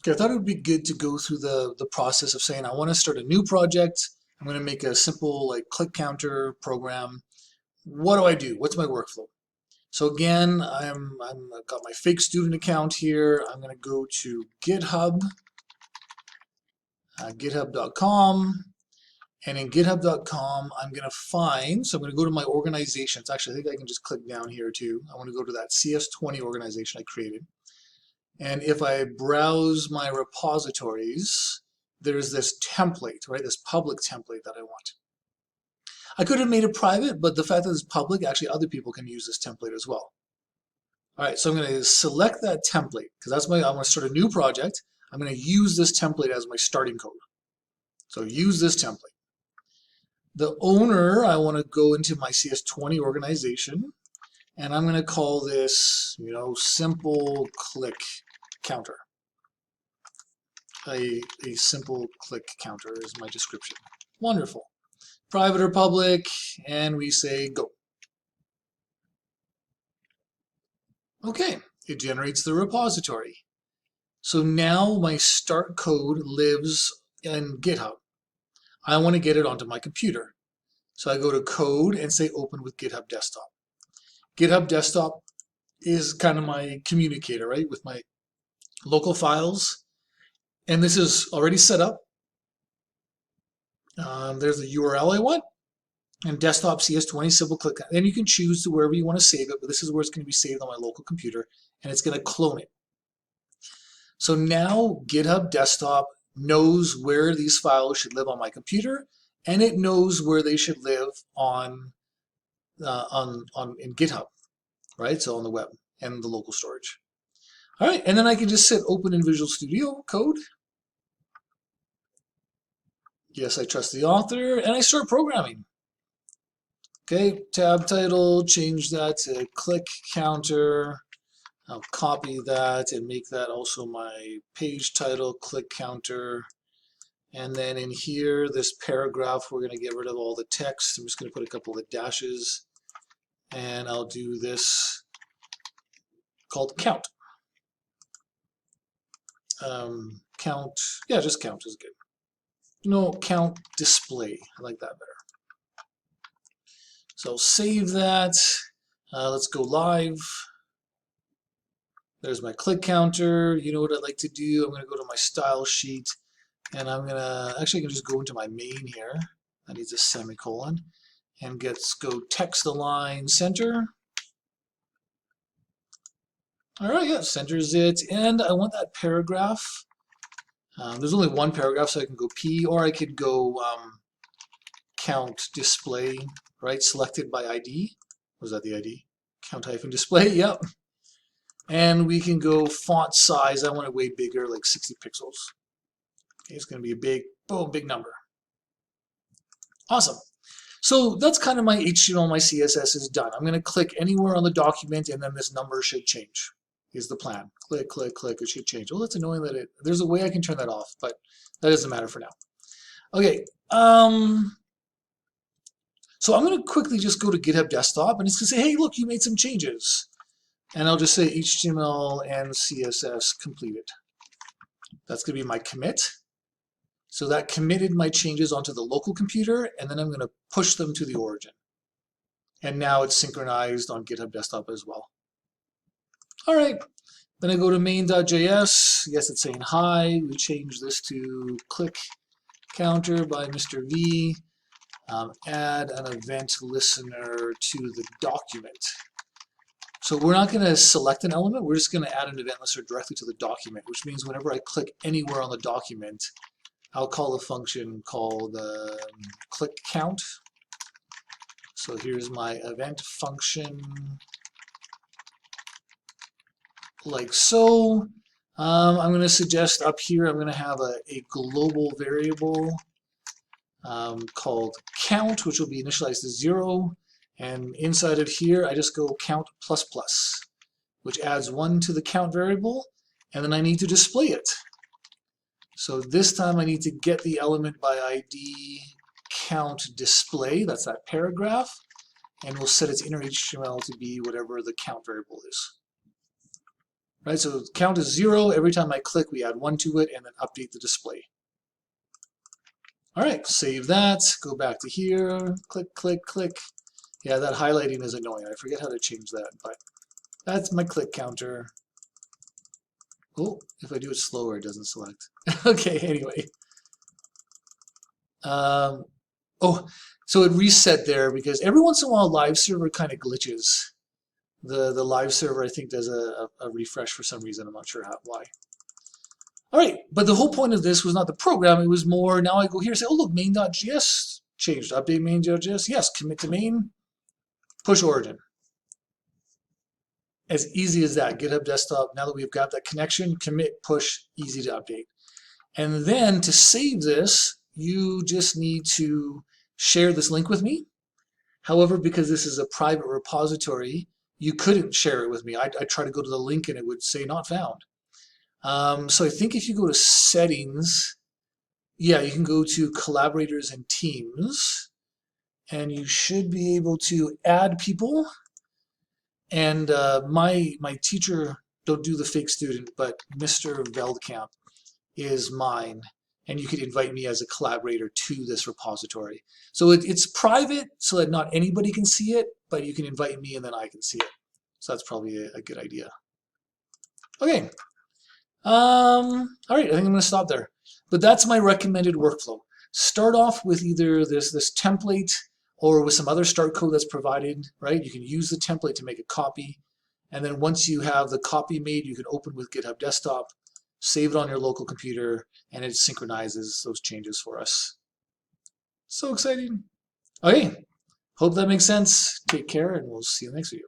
Okay, I thought it would be good to go through the process of saying I want to start a new project. I'm going to make a simple like click counter program. What do I do? What's my workflow? So again, I've got my fake student account here. I'm going to go to GitHub, github.com. And in github.com, I'm going to find, so I'm going to go to my organizations. Actually, I think I can just click down here too. I want to go to that CS20 organization I created. And if I browse my repositories, there's this template, right? This public template that I want. I could have made it private, but the fact that it's public, actually other people can use this template as well. All right, so I'm going to select that template because that's I want to start a new project. I'm going to use this template as my starting code. So use this template. The owner, I want to go into my CS20 organization, and I'm going to call this, simple click counter. A simple click counter is my description. Wonderful. Private or public, and we say go. Okay, it generates the repository. So now my start code lives in GitHub. I want to get it onto my computer. So I go to code and say open with GitHub Desktop. GitHub Desktop is kind of my communicator, right, with my local files. And this is already set up. There's the URL I want. And desktop CS20 simple click. And you can choose to wherever you want to save it, but this is where it's going to be saved on my local computer. And it's going to clone it. So now GitHub Desktop knows where these files should live on my computer, and it knows where they should live in GitHub, right? So on the web and the local storage. All right, and then I can just hit open in Visual Studio Code. Yes, I trust the author, and I start programming. Okay, tab title, change that to click counter. I'll copy that and make that also my page title, click counter. And then in here, this paragraph, we're going to get rid of all the text. I'm just going to put a couple of dashes. And I'll do this called count. Count, yeah, just count is good. No, count display. I like that better. So I'll save that. Let's go live. There's my click counter. You know what I'd like to do? I'm going to go to my style sheet. And I'm going to, actually I can just go into my main here. That needs a semicolon. And go text align center. All right, yeah, centers it. And I want that paragraph. There's only one paragraph, so I can go P, or I could go count display, right? Selected by ID. Was that the ID? Count hyphen display, yep. And we can go font size. I want it way bigger, like 60 pixels. Okay, it's going to be a big, boom, big number. Awesome. So that's kind of my HTML, my CSS is done. I'm going to click anywhere on the document, and then this number should change. Is the plan. Click, click, click, it should change. Well, that's annoying that there's a way I can turn that off, but that doesn't matter for now. Okay, so I'm going to quickly just go to GitHub Desktop, and it's going to say, hey, look, you made some changes. And I'll just say HTML and CSS completed. That's going to be my commit. So that committed my changes onto the local computer, and then I'm going to push them to the origin. And now it's synchronized on GitHub Desktop as well. All right, then I go to main.js. Yes, it's saying hi. We change this to click counter by Mr. V. Add an event listener to the document. So we're not going to select an element. We're just going to add an event listener directly to the document, which means whenever I click anywhere on the document, I'll call a function called click count. So here's my event function, like so. I'm going to suggest up here, I'm going to have a global variable called count, which will be initialized to 0. And inside of here, I just go count plus plus, which adds 1 to the count variable, and then I need to display it. So this time I need to get the element by ID count display, that's that paragraph, and we'll set its inner HTML to be whatever the count variable is. right? So count is 0. Every time I click, we add 1 to it and then update the display. All right, save that, go back to here, click, click, click. Yeah, that highlighting is annoying. I forget how to change that, but that's my click counter. Oh, if I do it slower, it doesn't select. Okay, anyway. Oh, so it reset there because every once in a while live server kind of glitches. The live server, I think, does a refresh for some reason. I'm not sure why. All right, but the whole point of this was not the program. It was more, now I go here and say, oh, look, main.js changed. Update main.js. Yes, commit to main, push origin. As easy as that. GitHub Desktop, now that we've got that connection, commit, push, easy to update. And then to save this, you just need to share this link with me. However, because this is a private repository, you couldn't share it with me. I tried to go to the link and it would say not found. So I think if you go to settings, yeah, you can go to collaborators and teams, and you should be able to add people. And my teacher, don't do the fake student, but Mr. Veldkamp is mine. And you could invite me as a collaborator to this repository. So it's private so that not anybody can see it, but you can invite me and then I can see it. So that's probably a good idea. Okay. All right, I think I'm going to stop there. But that's my recommended workflow. Start off with either this template or with some other start code that's provided, right? You can use the template to make a copy. And then once you have the copy made, you can open with GitHub Desktop, save it on your local computer, and it synchronizes those changes for us. So exciting. Okay, hope that makes sense. Take care, and we'll see you next video.